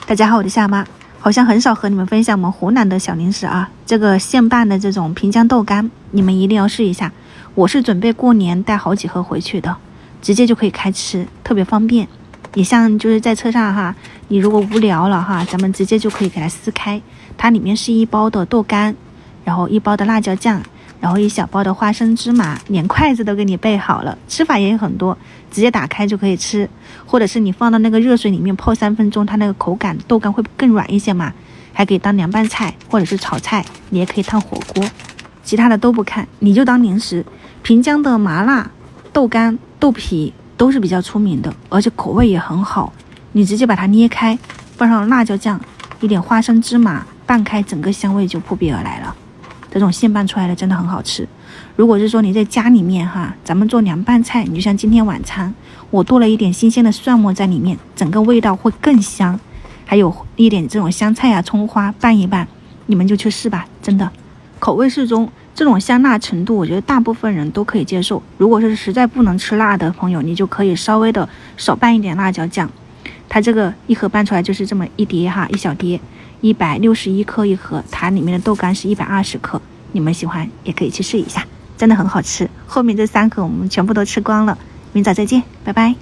大家好，我是夏妈，好像很少和你们分享我们湖南的小零食啊。这个现拌的这种平江豆干，你们一定要试一下。我是准备过年带好几盒回去的，直接就可以开吃，特别方便。你像就是在车上哈，你如果无聊了哈，咱们直接就可以给它撕开。它里面是一包的豆干，然后一包的辣椒酱，然后一小包的花生芝麻，连筷子都给你备好了，吃法也有很多，直接打开就可以吃，或者是你放到那个热水里面泡3分钟，它那个口感豆干会更软一些嘛，还可以当凉拌菜或者是炒菜，你也可以烫火锅，其他的都不看，你就当零食。平江的麻辣豆干豆皮都是比较出名的，而且口味也很好，你直接把它捏开，放上辣椒酱，一点花生芝麻拌开，整个香味就扑鼻而来了。这种现拌出来的真的很好吃。如果是说你在家里面哈，咱们做凉拌菜，你就像今天晚餐我多了一点新鲜的蒜末在里面，整个味道会更香，还有一点这种香菜啊葱花拌一拌，你们就去试吧，真的口味适中，这种香辣程度我觉得大部分人都可以接受。如果是实在不能吃辣的朋友，你就可以稍微的少拌一点辣椒酱。它这个一盒拌出来就是这么一碟哈，一小碟161克一盒，它里面的豆干是120克，你们喜欢也可以去试一下，真的很好吃。后面这3盒我们全部都吃光了，明早再见，拜拜。